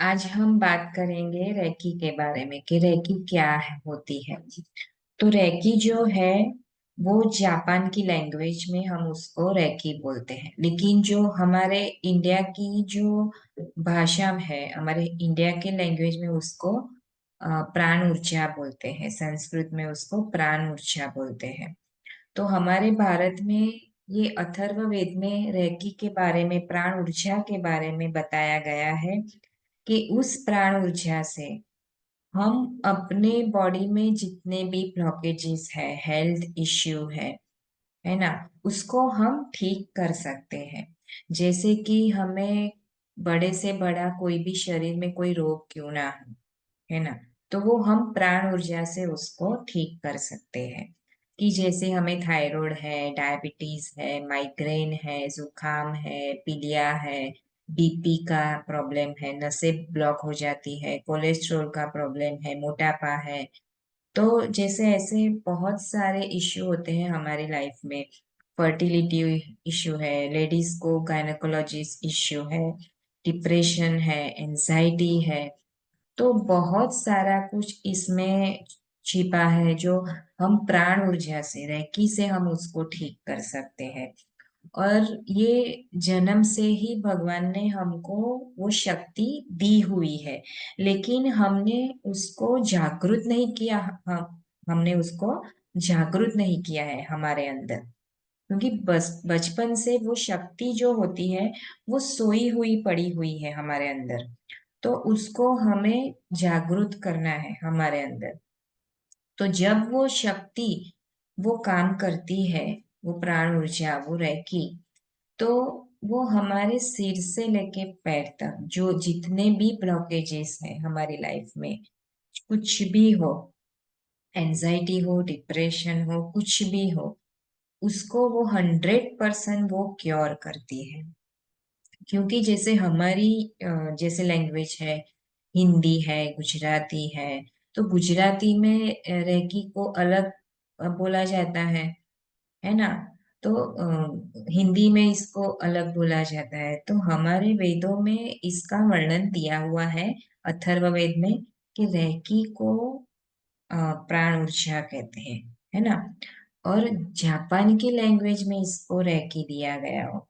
आज हम बात करेंगे रेकी के बारे में कि रेकी क्या होती है। तो रेकी जो है वो जापान की लैंग्वेज में हम उसको रेकी बोलते हैं, लेकिन जो हमारे इंडिया की जो भाषा है, हमारे इंडिया के लैंग्वेज में उसको प्राण ऊर्जा बोलते हैं। संस्कृत में उसको प्राण ऊर्जा बोलते हैं। तो हमारे भारत में ये अथर्ववेद में रेकी के बारे में, प्राण ऊर्जा के बारे में बताया गया है कि उस प्राण ऊर्जा से हम अपने बॉडी में जितने भी ब्लॉकेजेस है, हेल्थ इश्यू है ना, उसको हम ठीक कर सकते हैं। जैसे कि हमें बड़े से बड़ा कोई भी शरीर में कोई रोग क्यों ना हो, है ना, तो वो हम प्राण ऊर्जा से उसको ठीक कर सकते हैं। कि जैसे हमें थायराइड है, डायबिटीज है, माइग्रेन है, जुकाम है, पीलिया है, बीपी का प्रॉब्लम है, नसें ब्लॉक हो जाती है, कोलेस्ट्रॉल का प्रॉब्लम है, मोटापा है। तो जैसे ऐसे बहुत सारे इश्यू होते हैं हमारी लाइफ में। फर्टिलिटी इश्यू है, लेडीज को गायनेकोलॉजिस्ट इश्यू है, डिप्रेशन है, एंजाइटी है। तो बहुत सारा कुछ इसमें छिपा है जो हम प्राण ऊर्जा से, रेकी से हम उसको ठीक कर सकते हैं। और ये जन्म से ही भगवान ने हमको वो शक्ति दी हुई है, लेकिन हमने उसको जागृत नहीं किया। हमने उसको जागृत नहीं किया है हमारे अंदर, क्योंकि बस बचपन से वो शक्ति जो होती है वो सोई हुई पड़ी हुई है हमारे अंदर। तो उसको हमें जागृत करना है हमारे अंदर। तो जब वो शक्ति वो काम करती है, वो प्राण ऊर्जा, वो रेकी, तो वो हमारे सिर से लेके पैर तक जो जितने भी ब्लॉकेजेस हैं हमारी लाइफ में, कुछ भी हो, एंजाइटी हो, डिप्रेशन हो, कुछ भी हो, उसको वो 100% वो क्योर करती है। क्योंकि जैसे हमारी जैसे लैंग्वेज है, हिंदी है, गुजराती है। तो गुजराती में रेकी को अलग बोला जाता है ना। तो हिंदी में इसको अलग बोला जाता है। तो हमारे वेदों में इसका वर्णन दिया हुआ है, अथर्ववेद में, कि रेकी को प्राण ऊर्जा कहते हैं, है ना। और जापान की लैंग्वेज में इसको रेकी दिया गया हो।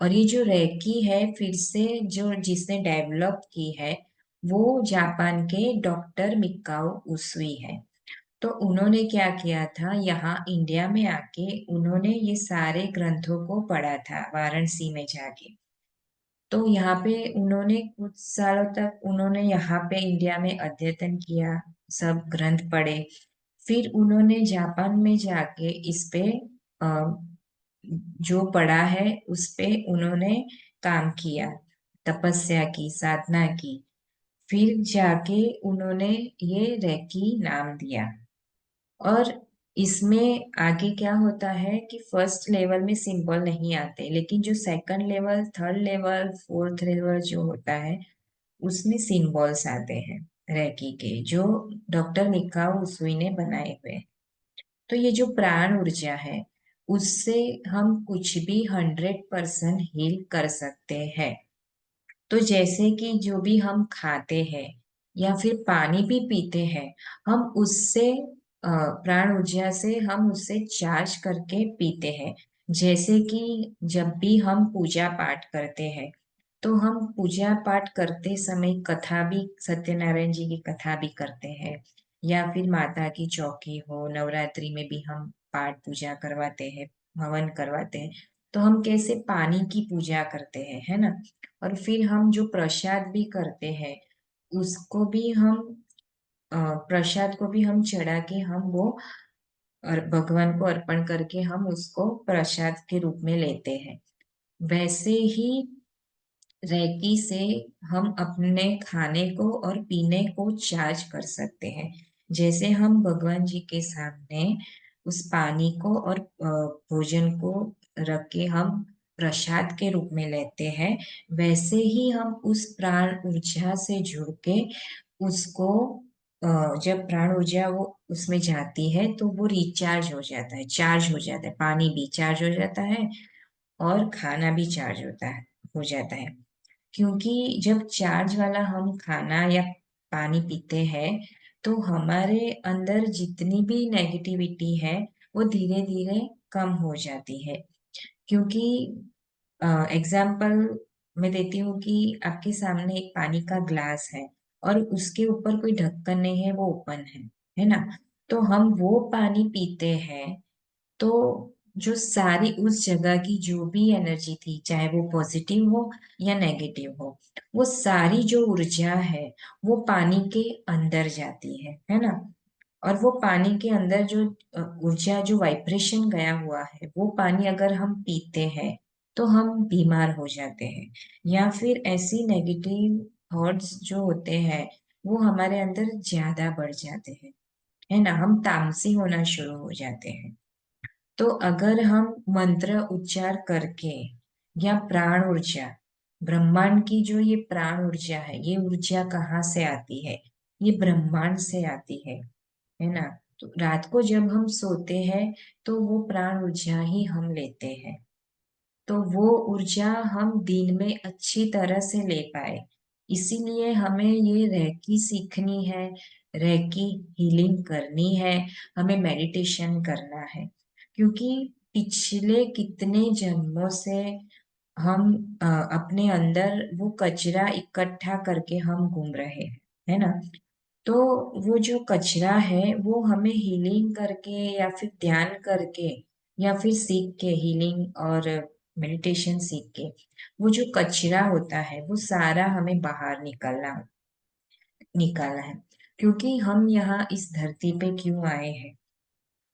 और ये जो रेकी है, फिर से जो जिसने डेवलप की है, वो जापान के डॉक्टर मिकाओ उसुई है। तो उन्होंने क्या किया था, यहाँ इंडिया में आके उन्होंने ये सारे ग्रंथों को पढ़ा था वाराणसी में जाके। तो यहाँ पे उन्होंने कुछ सालों तक उन्होंने यहाँ पे इंडिया में अध्ययन किया, सब ग्रंथ पढ़े। फिर उन्होंने जापान में जाके इस पे अ, जो पढ़ा है उस पे उन्होंने काम किया, तपस्या की, साधना की। फिर जाके उन्होंने ये रेकी नाम दिया। और इसमें आगे क्या होता है कि फर्स्ट लेवल में सिंबल नहीं आते, लेकिन जो second level, third level, fourth level जो होता है, उसमें सिंबल्स आते हैं रेकी के, जो डॉक्टर मिकाओ उसुई ने बनाए हुए। तो ये जो प्राण ऊर्जा है, उससे हम कुछ भी 100% हील कर सकते हैं। तो जैसे कि जो भी हम खाते हैं या फिर पानी भी पीते हैं, हम उससे प्राण ऊर्जा से हम उससे चार्ज करके पीते हैं। जैसे कि जब भी हम पूजा पाठ करते हैं, तो हम पूजा पाठ करते समय कथा भी, सत्यनारायण जी की कथा भी करते हैं, या फिर माता की चौकी हो, नवरात्रि में भी हम पाठ पूजा करवाते हैं, हवन करवाते हैं। तो हम कैसे पानी की पूजा करते हैं, है ना। और फिर हम जो प्रसाद भी करते हैं, उसको भी हम प्रसाद को भी हम चढ़ा के हम वो और भगवान को अर्पण करके हम उसको प्रसाद के रूप में लेते हैं। वैसे ही रेकी से हम अपने खाने को और पीने को चार्ज कर सकते हैं। जैसे हम भगवान जी के सामने उस पानी को और भोजन को रख के हम प्रसाद के रूप में लेते हैं, वैसे ही हम उस प्राण ऊर्जा से जुड़ के उसको जब प्राण ऊर्जा वो उसमें जाती है तो वो रिचार्ज हो जाता है, चार्ज हो जाता है, पानी भी चार्ज हो जाता है और खाना भी चार्ज होता है, हो जाता है। क्योंकि जब चार्ज वाला हम खाना या पानी पीते हैं तो हमारे अंदर जितनी भी नेगेटिविटी है वो धीरे धीरे कम हो जाती है। क्योंकि एग्जाम्पल मैं देती हूँ कि आपके सामने एक पानी का ग्लास है और उसके ऊपर कोई ढक्कन नहीं है, वो ओपन है ना। तो हम वो पानी पीते हैं तो जो सारी उस जगह की जो भी एनर्जी थी, चाहे वो पॉजिटिव हो या नेगेटिव हो, वो सारी जो ऊर्जा है वो पानी के अंदर जाती है ना। और वो पानी के अंदर जो ऊर्जा, जो वाइब्रेशन गया हुआ है, वो पानी अगर हम पीते हैं तो हम बीमार हो जाते हैं, या फिर ऐसी नेगेटिव थॉट्स जो होते हैं वो हमारे अंदर ज्यादा बढ़ जाते हैं, है ना। हम तामसी होना शुरू हो जाते हैं। तो अगर हम मंत्र उच्चार करके या प्राण ऊर्जा, ब्रह्मांड की जो ये प्राण ऊर्जा है, ये ऊर्जा कहाँ से आती है? ये ब्रह्मांड से आती है ना। तो रात को जब हम सोते हैं तो वो प्राण ऊर्जा ही हम लेते हैं, तो वो ऊर्जा हम दिन में अच्छी तरह से ले पाए। इसीलिए हमें ये रेकी सीखनी है, रेकी हीलिंग करनी है, हमें मेडिटेशन करना है। क्योंकि पिछले कितने जन्मों से हम अपने अंदर वो कचरा इकट्ठा करके हम घूम रहे हैं, है ना। तो वो जो कचरा है वो हमें हीलिंग करके या फिर ध्यान करके या फिर सीख के, हीलिंग और मेडिटेशन सीख के, वो जो कचरा होता है वो सारा हमें बाहर निकालना है। क्योंकि हम यहाँ इस धरती पे क्यों आए हैं?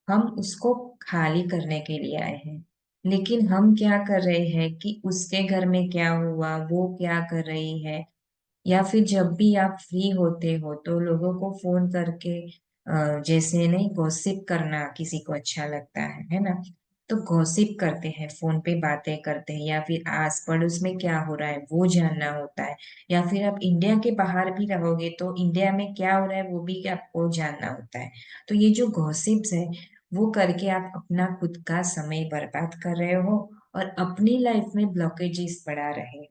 हम उसको खाली करने के लिए आए हैं। लेकिन हम क्या कर रहे हैं कि उसके घर में क्या हुआ, वो क्या कर रही है, या फिर जब भी आप फ्री होते हो तो लोगों को फोन करके जैसे नहीं, गॉसिप करना किसी को अच्छा लगता है ना। तो गॉसिप करते हैं, फोन पे बातें करते हैं, या फिर आस पड़ोस में क्या हो रहा है वो जानना होता है। या फिर आप इंडिया के बाहर भी रहोगे तो इंडिया में क्या हो रहा है वो भी आपको जानना होता है। तो ये जो गॉसिप्स है वो करके आप अपना खुद का समय बर्बाद कर रहे हो और अपनी लाइफ में ब्लॉकेजेस बढ़ा रहे हो।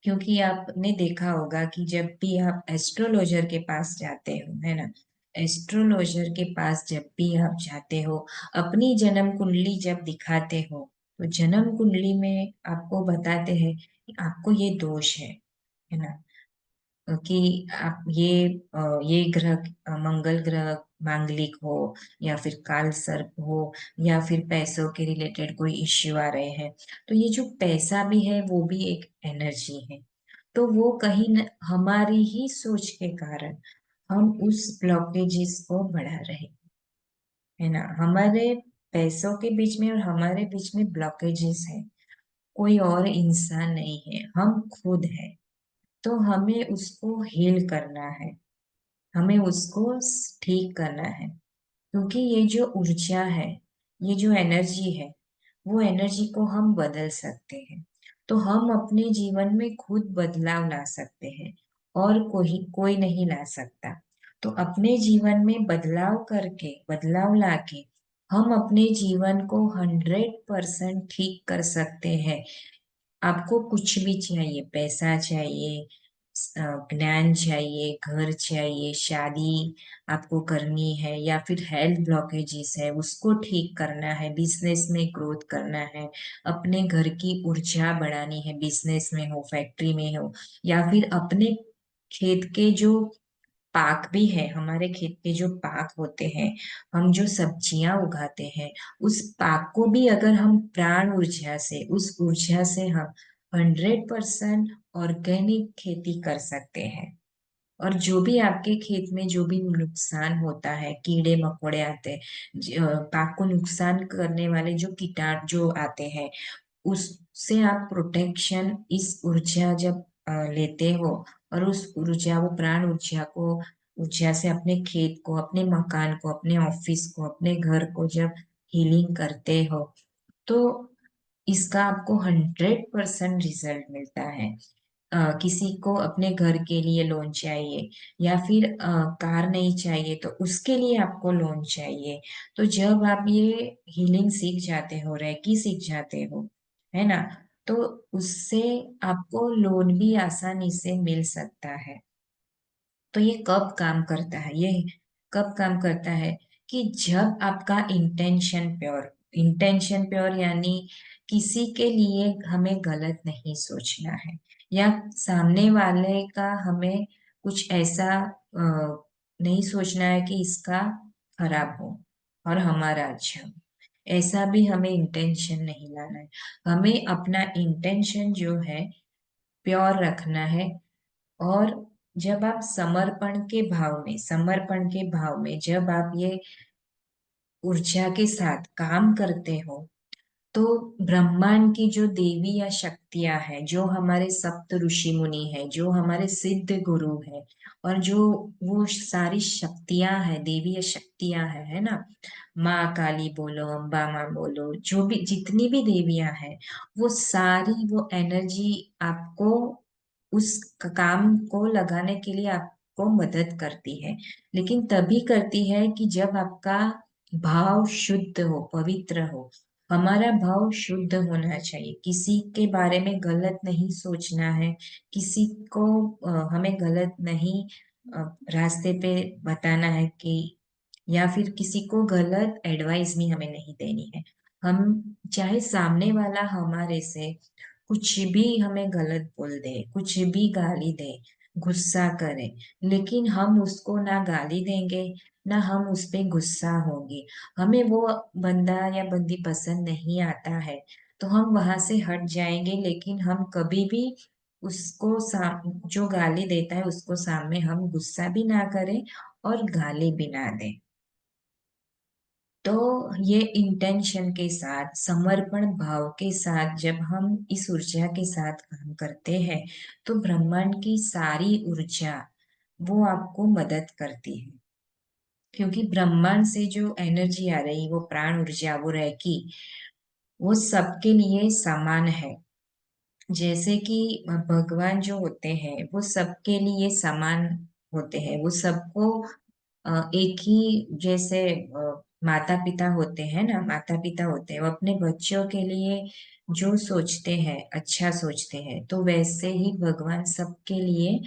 क्योंकि आपने देखा होगा कि जब भी आप एस्ट्रोलॉजर के पास जाते हो, है ना, एस्ट्रोलॉजर के पास जब भी आप जाते हो, अपनी जन्म कुंडली जब दिखाते हो तो जन्म कुंडली में आपको बताते हैं कि आपको ये दोष है ना। कि आप ये ग्रह, मंगल ग्रह मांगलिक हो, या फिर काल सर्प हो, या फिर पैसों के रिलेटेड कोई इश्यू आ रहे हैं। तो ये जो पैसा भी है वो भी एक एनर्जी है। तो वो कहीं न हमारी ही सोच के कारण हम उस ब्लॉकेजेस को बढ़ा रहे हैं, है ना। हमारे पैसों के बीच में और हमारे बीच में ब्लॉकेजेस है, कोई और इंसान नहीं है, हम खुद है। तो हमें उसको हील करना है, हमें उसको ठीक करना है। क्योंकि ये जो ऊर्जा है, ये जो एनर्जी है, वो एनर्जी को हम बदल सकते हैं। तो हम अपने जीवन में खुद बदलाव ला सकते हैं, और कोई कोई नहीं ला सकता। तो अपने जीवन में बदलाव करके, बदलाव लाके हम अपने जीवन को 100% ठीक कर सकते हैं। आपको कुछ भी चाहिए, पैसा चाहिए, ज्ञान चाहिए, घर चाहिए, शादी आपको करनी है, या फिर हेल्थ ब्लॉकेजेस है उसको ठीक करना है, बिजनेस में ग्रोथ करना है, अपने घर की ऊर्जा बढ़ानी है, बिजनेस में हो, फैक्ट्री में हो, या फिर अपने खेत के जो पाक भी है, हमारे खेत के जो पाक होते हैं, हम जो सब्जियां उगाते हैं, उस पाक को भी अगर हम प्राण ऊर्जा से, उस ऊर्जा से हम 100% ऑर्गेनिक खेती कर सकते हैं। और जो भी आपके खेत में जो भी नुकसान होता है, कीड़े मकोड़े आते हैं, पाक को नुकसान करने वाले जो कीटाणु जो आते हैं, उससे आप प्रोटेक्शन, इस ऊर्जा जब लेते हो, और उस ऊर्जा, वो प्राण ऊर्जा को, ऊर्जा से अपने खेत को, अपने मकान को, अपने ऑफिस को, अपने घर को जब हीलिंग करते हो, तो इसका आपको 100% रिजल्ट मिलता है। किसी को अपने घर के लिए लोन चाहिए, या फिर कार नहीं चाहिए तो उसके लिए आपको लोन चाहिए। तो जब आप ये हीलिंग सीख जाते हो, रेकी सीख जाते हो, है ना, तो उससे आपको लोन भी आसानी से मिल सकता है। तो ये कब काम करता है, ये कब काम करता है कि जब आपका इंटेंशन प्योर यानी किसी के लिए हमें गलत नहीं सोचना है, या सामने वाले का हमें कुछ ऐसा नहीं सोचना है कि इसका खराब हो और हमारा अच्छा हो। ऐसा भी हमें इंटेंशन नहीं लाना है। हमें अपना इंटेंशन जो है प्योर रखना है। और जब आप समर्पण के भाव में जब आप ये ऊर्जा के साथ काम करते हो, तो ब्रह्मांड की जो देवी या शक्तियां हैं, जो हमारे सप्त ऋषि मुनि है, जो हमारे सिद्ध गुरु है, और जो वो सारी शक्तियां हैं, देवी या शक्तियां हैं, है ना, माँ काली बोलो, अम्बा माँ बोलो, जो भी जितनी भी देवियां हैं, वो सारी वो एनर्जी आपको उस काम को लगाने के लिए आपको मदद करती है। लेकिन तभी करती है कि जब आपका भाव शुद्ध हो, पवित्र हो। हमारा भाव शुद्ध होना चाहिए, किसी के बारे में गलत नहीं सोचना है, किसी को हमें गलत नहीं अ, रास्ते पे बताना है कि, या फिर किसी को गलत एडवाइस भी हमें नहीं देनी है। हम चाहे सामने वाला हमारे से कुछ भी हमें गलत बोल दे, कुछ भी गाली दे, गुस्सा करे, लेकिन हम उसको ना गाली देंगे, ना हम उस पे गुस्सा होंगे। हमें वो बंदा या बंदी पसंद नहीं आता है, तो हम वहां से हट जाएंगे, लेकिन हम कभी भी उसको जो गाली देता है उसको सामने हम गुस्सा भी ना करें और गाली भी ना दें। तो ये इंटेंशन के साथ, समर्पण भाव के साथ जब हम इस ऊर्जा के साथ काम करते हैं, तो ब्रह्मांड की सारी ऊर्जा वो आपको मदद करती है। क्योंकि ब्रह्मांड से जो एनर्जी आ रही, वो प्राण ऊर्जा, वो रैकी, वो सबके लिए समान है। जैसे कि भगवान जो होते हैं वो सबके लिए समान होते हैं, वो सबको एक ही जैसे माता पिता होते हैं ना, माता पिता होते हैं, वो अपने बच्चों के लिए जो सोचते हैं अच्छा सोचते हैं, तो वैसे ही भगवान सबके लिए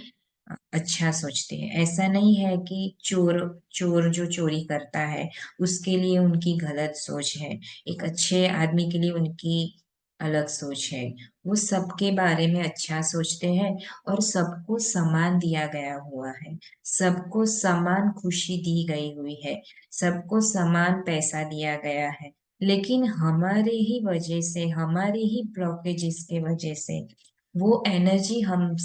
अच्छा सोचते हैं। ऐसा नहीं है कि चोर चोर जो चोरी करता है उसके लिए उनकी गलत सोच है, एक अच्छे आदमी के लिए उनकी अलग सोच है। वो सबके बारे में अच्छा सोचते हैं, और सबको समान दिया गया हुआ है, सबको समान खुशी दी गई हुई है, सबको समान पैसा दिया गया है। लेकिन हमारे ही वजह से, हमारे ही ब्लॉकेजेस के वजह से वो एनर्जी हम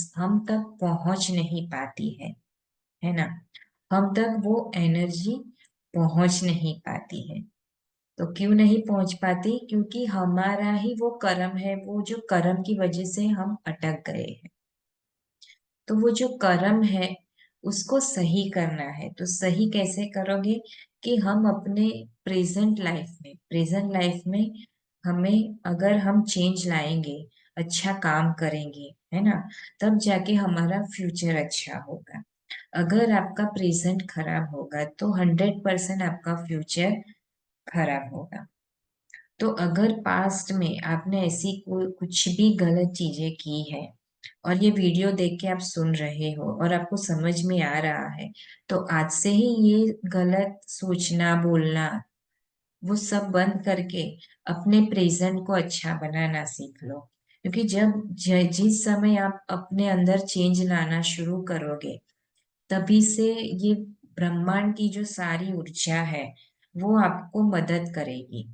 तक पहुंच नहीं पाती है ना, हम तक वो एनर्जी पहुंच नहीं पाती है। तो क्यों नहीं पहुंच पाती? क्योंकि हमारा ही वो कर्म है, वो जो कर्म की वजह से हम अटक गए हैं। तो वो जो कर्म है उसको सही करना है, तो सही कैसे करोगे? कि हम अपने प्रेजेंट लाइफ में हमें, अगर हम चेंज लाएंगे, अच्छा काम करेंगे, है ना, तब जाके हमारा फ्यूचर अच्छा होगा। अगर आपका प्रेजेंट खराब होगा तो 100% आपका फ्यूचर खराब होगा। तो अगर पास्ट में आपने ऐसी कुछ भी गलत चीजें की है, और ये वीडियो देख के आप सुन रहे हो और आपको समझ में आ रहा है, तो आज से ही ये गलत सोचना, बोलना, वो सब बंद करके अपने प्रेजेंट को अच्छा बनाना सीख लो। क्योंकि जिस समय आप अपने अंदर चेंज लाना शुरू करोगे, तभी से ये ब्रह्मांड की जो सारी ऊर्जा है वो आपको मदद करेगी।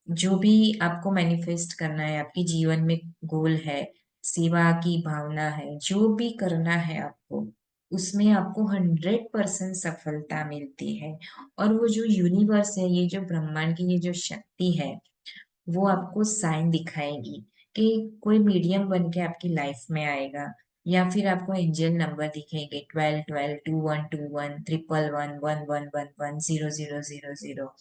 जो भी आपको मैनिफेस्ट करना है, आपके जीवन में गोल है, सेवा की भावना है, जो भी करना है आपको, उसमें आपको 100% सफलता मिलती है। और वो जो यूनिवर्स है, ये जो ब्रह्मांड की ये जो शक्ति है, वो आपको साइन दिखाएगी कि कोई मीडियम बन के आपकी लाइफ में आएगा, या फिर आपको एंजल नंबर दिखेंगे, 12 12 21 21 311 1111 0000।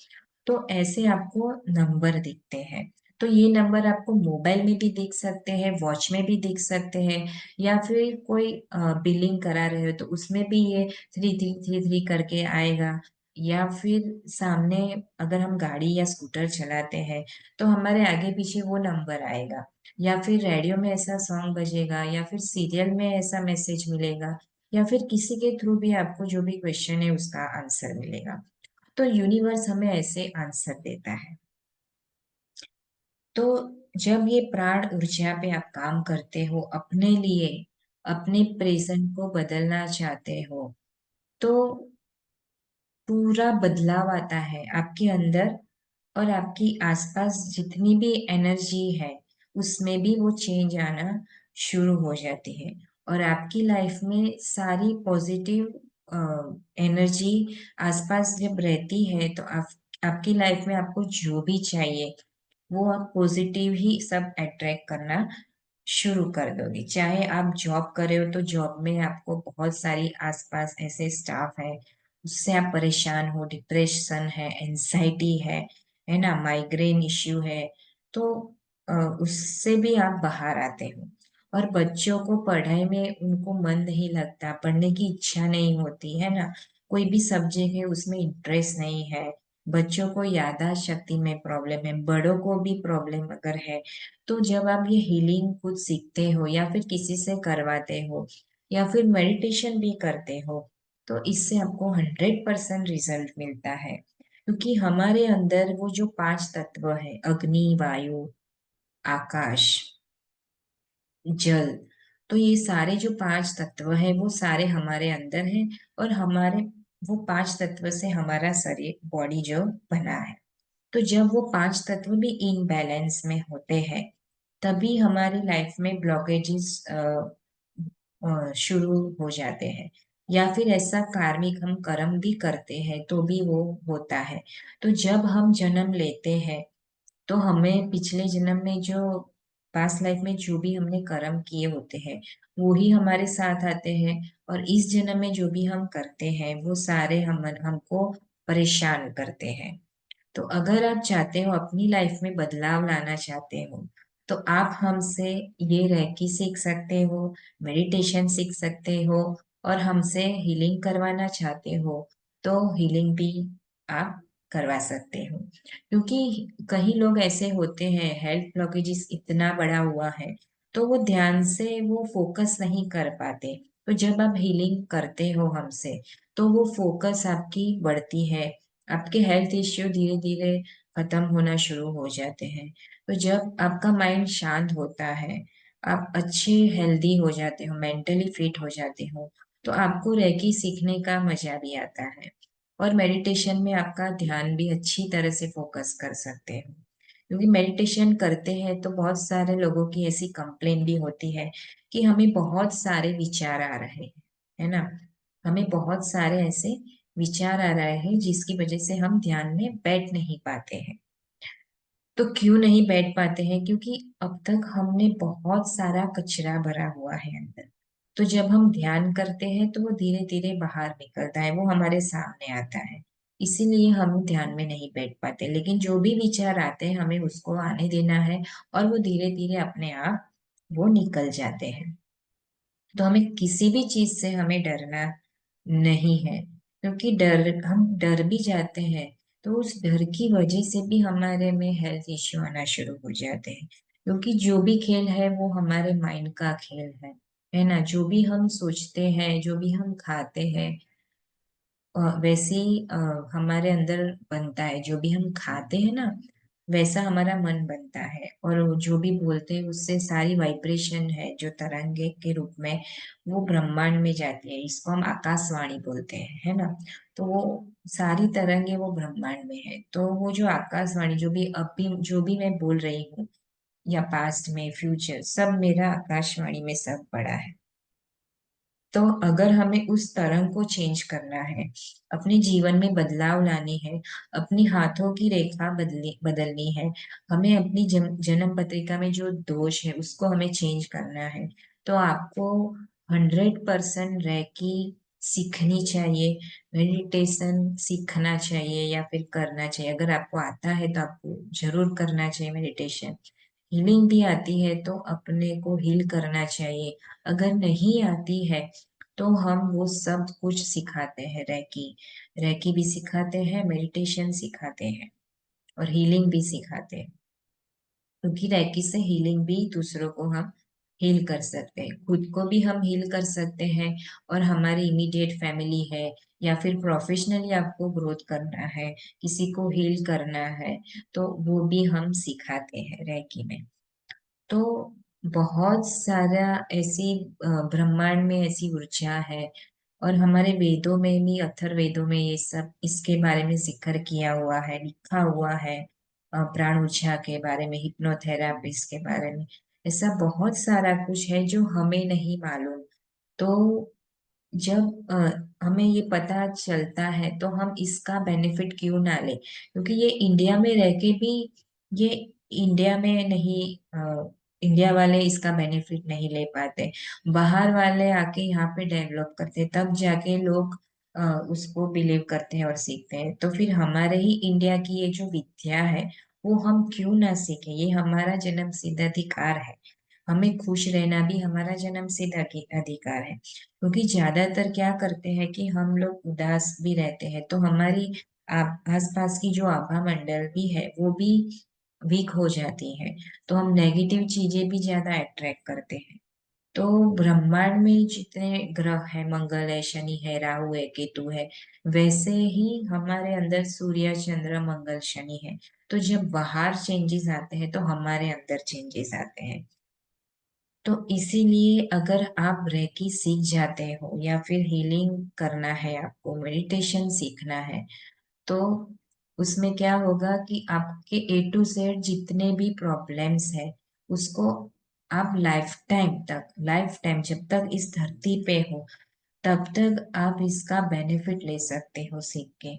तो ऐसे आपको नंबर दिखते हैं। तो ये नंबर आपको मोबाइल में भी दिख सकते हैं, वॉच में भी दिख सकते हैं, या फिर कोई बिलिंग करा रहे हो तो उसमें भी ये 3333 करके आएगा। या फिर सामने अगर हम गाड़ी या स्कूटर चलाते हैं तो हमारे आगे पीछे वो नंबर आएगा, या फिर रेडियो में ऐसा सॉन्ग बजेगा, या फिर सीरियल में ऐसा मैसेज मिलेगा, या फिर किसी के थ्रू भी आपको जो भी क्वेश्चन है उसका आंसर मिलेगा। तो यूनिवर्स हमें ऐसे आंसर देता है। तो जब ये प्राण ऊर्जा पे आप काम करते हो, अपने लिए, अपने प्रेजेंट को बदलना चाहते हो, तो पूरा बदलाव आता है आपके अंदर, और आपकी आसपास जितनी भी एनर्जी है उसमें भी वो चेंज आना शुरू हो जाती है। और आपकी लाइफ में सारी पॉजिटिव एनर्जी आसपास जब रहती है तो आपकी लाइफ में आपको जो भी चाहिए वो आप पॉजिटिव ही सब अट्रैक्ट करना शुरू कर दोगे। चाहे आप जॉब कर रहे हो तो जॉब में आपको बहुत सारी आसपास ऐसे स्टाफ है, उससे आप परेशान हो, डिप्रेशन है, एंजाइटी है ना, माइग्रेन इश्यू है, तो अ, उससे भी आप बाहर आते हो। और बच्चों को पढ़ाई में उनको मन नहीं लगता, पढ़ने की इच्छा नहीं होती है ना, कोई भी सब्जेक्ट है उसमें इंटरेस्ट नहीं है, बच्चों को याददाश्त शक्ति में प्रॉब्लम है, बड़ों को भी प्रॉब्लम अगर है, तो जब आप ये हीलिंग खुद सीखते हो या फिर किसी से करवाते हो या फिर मेडिटेशन भी करते हो, तो इससे आपको 100% रिजल्ट मिलता है। क्योंकि हमारे अंदर वो जो पांच तत्व है, अग्नि, वायु, आकाश, जल, तो ये सारे जो पांच तत्व है वो सारे हमारे अंदर है। और हमारे वो पांच तत्व से हमारा शरीर, बॉडी जो बना है। तो जब वो पांच तत्व भी इन बैलेंस में होते हैं तभी हमारी लाइफ में ब्लॉकेजेस शुरू हो जाते हैं, या फिर ऐसा कार्मिक हम कर्म भी करते हैं तो भी वो होता है। तो जब हम जन्म लेते हैं तो हमें पिछले जन्म में जो पास्ट लाइफ में जो भी हमने कर्म किए होते हैं वो ही हमारे साथ आते हैं, और इस जन्म में जो भी हम करते हैं वो सारे हमको परेशान करते हैं। तो अगर आप चाहते हो अपनी लाइफ में बदलाव लाना चाहते हो तो आप हमसे ये रेकी सीख सकते हो, मेडिटेशन सीख सकते हो, और हमसे हीलिंग करवाना चाहते हो तो हीलिंग भी आप करवा सकते हो। क्योंकि कई लोग ऐसे होते हैं, हेल्थ ब्लॉकेजेस इतना बड़ा हुआ है तो वो ध्यान से वो फोकस नहीं कर पाते। तो जब आप हीलिंग करते हो हमसे तो वो फोकस आपकी बढ़ती है, आपके हेल्थ इश्यू धीरे धीरे खत्म होना शुरू हो जाते हैं। तो जब आपका माइंड शांत होता है, आप अच्छे हेल्दी हो जाते हो, मेंटली फिट हो जाते हो, तो आपको रेकी सीखने का मजा भी आता है। और मेडिटेशन में आपका ध्यान भी अच्छी तरह से फोकस कर सकते हो। क्योंकि मेडिटेशन करते हैं तो बहुत सारे लोगों की ऐसी कंप्लेन भी होती है कि हमें बहुत सारे विचार आ रहे हैं, है ना, हमें बहुत सारे ऐसे विचार आ रहे हैं जिसकी वजह से हम ध्यान में बैठ नहीं पाते हैं। तो क्यों नहीं बैठ पाते हैं? क्योंकि अब तक हमने बहुत सारा कचरा भरा हुआ है अंदर। तो जब हम ध्यान करते हैं तो वो धीरे धीरे बाहर निकलता है, वो हमारे सामने आता है। इसीलिए हम ध्यान में नहीं बैठ पाते, लेकिन जो भी विचार आते हैं हमें उसको आने देना है, और वो धीरे धीरे अपने आप वो निकल जाते हैं। तो हमें किसी भी चीज से हमें डरना नहीं है। क्योंकि हम डर भी जाते हैं तो उस डर की वजह से भी हमारे में हेल्थ इश्यू आना शुरू हो जाते हैं। क्योंकि जो भी खेल है वो हमारे माइंड का खेल है ना, जो भी हम सोचते हैं, जो भी हम खाते हैं, वैसे ही हमारे अंदर बनता है। जो भी हम खाते हैं ना वैसा हमारा मन बनता है, और वो जो भी बोलते हैं उससे सारी वाइब्रेशन है जो तरंगे के रूप में वो ब्रह्मांड में जाती है, इसको हम आकाशवाणी बोलते हैं, है ना। तो वो सारी तरंगे वो ब्रह्मांड में है, तो वो जो आकाशवाणी, जो भी अभी जो भी मैं बोल रही हूँ, या पास्ट में फ्यूचर, सब मेरा आकाशवाणी में सब पड़ा है। तो अगर हमें उस तरंग को चेंज करना है, अपने जीवन में बदलाव लाने हैं, अपनी हाथों की रेखा बदलनी है, हमें अपनी जन्म पत्रिका में जो दोष है उसको हमें चेंज करना है, तो आपको 100% रैकी सीखनी चाहिए, मेडिटेशन सीखना चाहिए या फिर करना चाहिए। अगर आपको आता है तो आपको जरूर करना चाहिए मेडिटेशन। हीलिंग भी आती है तो अपने को हील करना चाहिए। अगर नहीं आती है तो हम वो सब कुछ सिखाते हैं। रैकी रैकी भी सिखाते हैं, मेडिटेशन सिखाते हैं और हीलिंग भी सिखाते हैं। क्योंकि रैकी से हीलिंग भी दूसरों को हम हील कर सकते हैं, खुद को भी हम हील कर सकते हैं, और हमारी इमीडिएट फैमिली है, या फिर प्रोफेशनली आपको ग्रोथ करना है, किसी को हील करना है, तो वो भी हम सिखाते हैं रैकी में। तो बहुत सारा ऐसी ब्रह्मांड में ऐसी ऊर्जा है, और हमारे वेदों में भी, अथर्ववेदों में ये सब इसके बारे में जिक्र किया हुआ है, लिखा हुआ है। प्राण ऊर्जा के बारे में, हिप्नोथेरापिस्ट के बारे में, ऐसा बहुत सारा कुछ है जो हमें नहीं मालूम। तो जब हमें ये पता चलता है तो हम इसका बेनिफिट क्यों ना ले, क्योंकि ये इंडिया में रह के भी, ये इंडिया में नहीं, इंडिया वाले इसका बेनिफिट नहीं ले पाते। बाहर वाले आके यहाँ पे डेवलप करते, तब जाके लोग अ, उसको बिलीव करते हैं और सीखते हैं। तो फिर हमारे ही इंडिया की ये जो विद्या है, वो हम क्यों ना सीखें? ये हमारा जन्म सिद्ध अधिकार है। हमें खुश रहना भी हमारा जन्म सिद्ध अधिकार है। क्योंकि ज्यादातर क्या करते हैं कि हम लोग उदास भी रहते हैं, तो हमारी आसपास की जो आभा मंडल भी है वो भी वीक हो जाती है। तो हम नेगेटिव चीजें भी ज्यादा अट्रैक्ट करते हैं। तो ब्रह्मांड में जितने ग्रह है, मंगल है, शनि है, राहु है, केतु है, वैसे ही हमारे अंदर सूर्य, चंद्र, मंगल, शनि है। तो जब बाहर चेंजेस आते हैं तो हमारे अंदर चेंजेस आते हैं। तो इसीलिए अगर आप रेकी सीख जाते हो, या फिर हीलिंग करना है, आपको मेडिटेशन सीखना है, तो उसमें क्या होगा कि आपके A to Z जितने भी प्रॉब्लम्स है, उसको आप लाइफ टाइम जब तक इस धरती पे हो, तब तक आप इसका बेनिफिट ले सकते हो सीख के।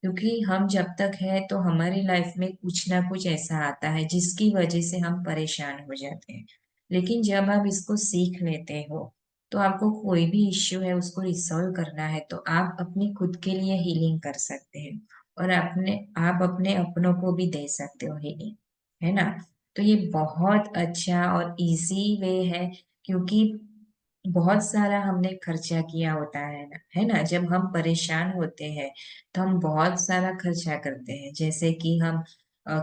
क्योंकि हम जब तक है तो हमारी लाइफ में कुछ ना कुछ ऐसा आता है जिसकी वजह से हम परेशान हो जाते हैं। लेकिन जब आप इसको सीख लेते हो, तो आपको कोई भी इश्यू है उसको रिसॉल्व करना है, तो आप अपनी खुद के लिए हीलिंग कर सकते हैं, और आप अपने अपनों को भी दे सकते हो हीलिंग, है ना? तो ये बहुत अच्छा और इजी वे है। क्योंकि बहुत सारा हमने खर्चा किया होता है ना, जब हम परेशान होते हैं तो हम बहुत सारा खर्चा करते हैं। जैसे कि हम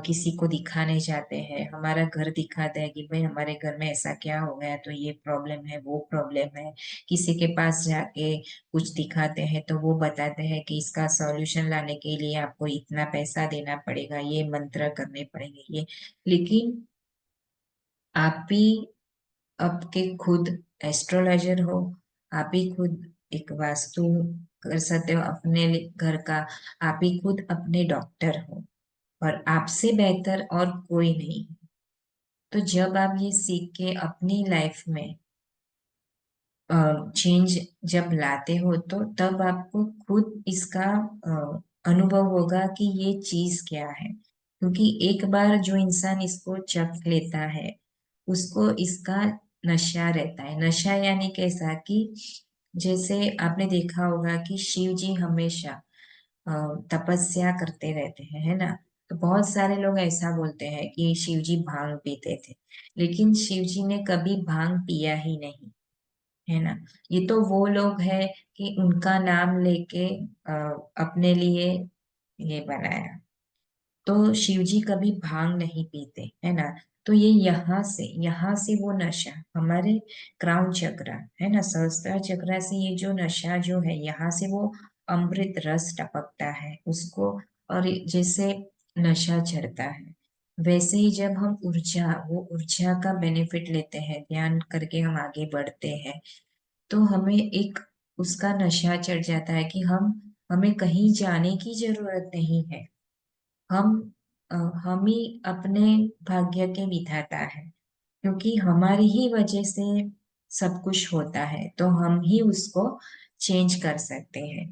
किसी को दिखाने जाते हैं, हमारा घर दिखाते हैं कि भाई हमारे घर में ऐसा क्या हो गया, तो ये प्रॉब्लम है, वो प्रॉब्लम है। किसी के पास जाके कुछ दिखाते हैं तो वो बताते हैं कि इसका सॉल्यूशन लाने के लिए आपको इतना पैसा देना पड़ेगा, ये मंत्र करने पड़ेंगे, ये। लेकिन आप भी आपके खुद एस्ट्रोलॉजर हो, आप ही खुद एक वास्तु कर सकते हो अपने घर का, आप ही खुद अपने डॉक्टर हो, और आपसे बेहतर और कोई नहीं। तो जब आप ये सीख के अपनी लाइफ में चेंज जब लाते हो, तो तब आपको खुद इसका अनुभव होगा कि ये चीज क्या है। क्योंकि एक बार जो इंसान इसको चख लेता है, उसको इसका नशा रहता है। नशा यानी कैसा कि, जैसे आपने देखा होगा कि शिव जी हमेशा अ, तपस्या करते रहते हैं, है ना? तो बहुत सारे लोग ऐसा बोलते हैं कि शिव जी भांग पीते थे, लेकिन शिव जी ने कभी भांग पिया ही नहीं, है ना? ये तो वो लोग हैं कि उनका नाम लेके अपने लिए ये बनाया। तो शिव जी कभी भांग नहीं पीते, है ना? तो ये यहाँ से वो नशा हमारे क्राउन चक्र, है ना, सहस्त्र चक्र से ये जो नशा जो है, यहाँ से वो अमृत रस टपकता है उसको, और जैसे नशा चढ़ता है, वैसे ही जब हम वो ऊर्जा का बेनिफिट लेते हैं, ध्यान करके हम आगे बढ़ते हैं, तो हमें एक उसका नशा चढ़ जाता है कि हमें कहीं जाने की जरूरत नहीं है। हम हम ही अपने भाग्य के विधाता है। क्योंकि हमारी ही वजह से सब कुछ होता है, तो हम ही उसको चेंज कर सकते हैं।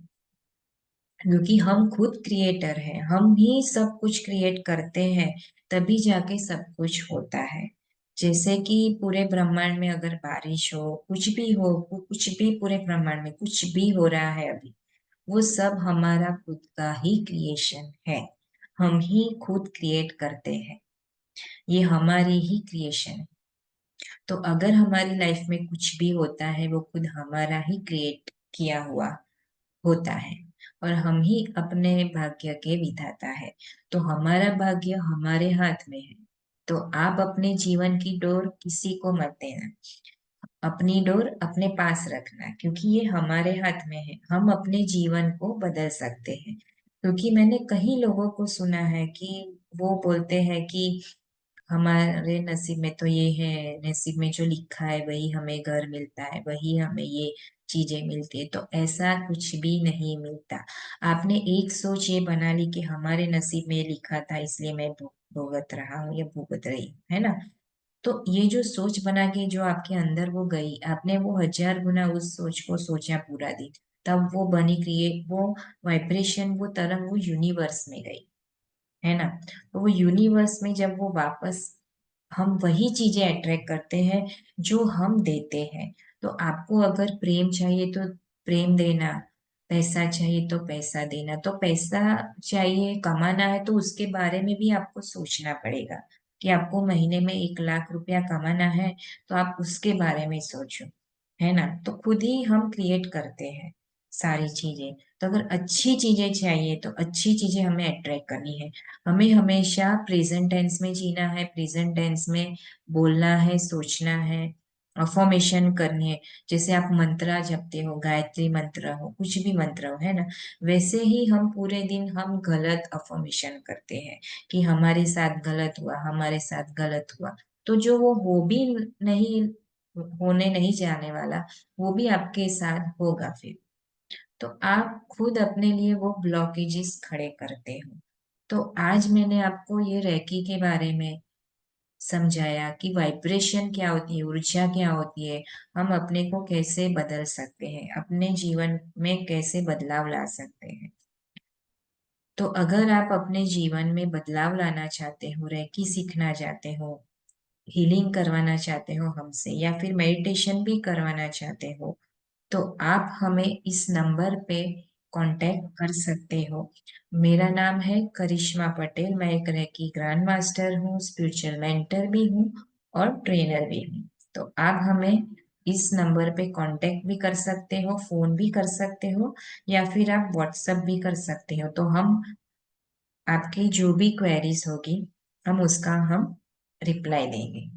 क्योंकि हम खुद क्रिएटर हैं, हम ही सब कुछ क्रिएट करते हैं, तभी जाके सब कुछ होता है। जैसे कि पूरे ब्रह्मांड में अगर बारिश हो, कुछ भी हो, कुछ भी पूरे ब्रह्मांड में कुछ भी हो रहा है अभी, वो सब हमारा खुद का ही क्रिएशन है। हम ही खुद क्रिएट करते हैं, ये हमारी ही क्रिएशन है। तो अगर हमारी लाइफ में कुछ भी होता है वो खुद हमारा ही क्रिएट किया हुआ होता है, और हम ही अपने भाग्य के विधाता है। तो हमारा भाग्य हमारे हाथ में है। तो आप अपने जीवन की डोर किसी को मत देना, अपनी डोर अपने पास रखना, क्योंकि ये हमारे हाथ में है। हम अपने जीवन को बदल सकते हैं। क्योंकि मैंने कई लोगों को सुना है कि वो बोलते हैं कि हमारे नसीब में तो ये है, नसीब में जो लिखा है वही हमें घर मिलता है, वही हमें ये चीजें मिलती है। तो ऐसा कुछ भी नहीं मिलता। आपने एक सोच ये बना ली कि हमारे नसीब में ये लिखा था इसलिए मैं भुगत रहा हूँ या भुगत रही हूँ, है ना। तो ये जो सोच बना के जो आपके अंदर वो गई, आपने वो 1000 गुना उस सोच को सोचा पूरा दिन, तब वो बनी क्रिएट, वो वाइब्रेशन, वो तरंग, वो यूनिवर्स में गई, है ना। तो वो यूनिवर्स में जब वो वापस, हम वही चीजें अट्रैक्ट करते हैं जो हम देते हैं। तो आपको अगर प्रेम चाहिए तो प्रेम देना, पैसा चाहिए तो पैसा देना। तो पैसा चाहिए, कमाना है, तो उसके बारे में भी आपको सोचना पड़ेगा कि आपको महीने में 1 लाख रुपया कमाना है, तो आप उसके बारे में सोचो, है ना। तो खुद ही हम क्रिएट करते हैं सारी चीजें। तो अगर अच्छी चीजें चाहिए तो अच्छी चीजें हमें अट्रैक्ट करनी है। हमें हमेशा प्रेजेंट टेंस में जीना है, प्रेजेंट टेंस में बोलना है, सोचना है, अफर्मेशन करनी है। जैसे आप मंत्रा जपते हो, गायत्री मंत्र हो, कुछ भी मंत्र हो, है ना, वैसे ही हम पूरे दिन हम गलत अफर्मेशन करते हैं कि हमारे साथ गलत हुआ, हमारे साथ गलत हुआ। तो जो वो हो भी नहीं, होने नहीं जाने वाला, वो भी आपके साथ होगा फिर। तो आप खुद अपने लिए वो ब्लॉकेजेस खड़े करते हो। तो आज मैंने आपको ये रेकी के बारे में समझाया कि वाइब्रेशन क्या होती है, ऊर्जा क्या होती है, हम अपने को कैसे बदल सकते हैं, अपने जीवन में कैसे बदलाव ला सकते हैं। तो अगर आप अपने जीवन में बदलाव लाना चाहते हो, रेकी सीखना चाहते हो, हीलिंग करवाना चाहते हो हमसे, या फिर मेडिटेशन भी करवाना चाहते हो, तो आप हमें इस नंबर पे कांटेक्ट कर सकते हो। मेरा नाम है करिश्मा पटेल। मैं एक रेकी ग्रैंड मास्टर हूँ, स्पिरिचुअल मेंटर भी हूँ और ट्रेनर भी हूँ। तो आप हमें इस नंबर पे कांटेक्ट भी कर सकते हो, फोन भी कर सकते हो, या फिर आप व्हाट्सएप भी कर सकते हो। तो हम आपकी जो भी क्वेरीज होगी, हम उसका हम रिप्लाई देंगे।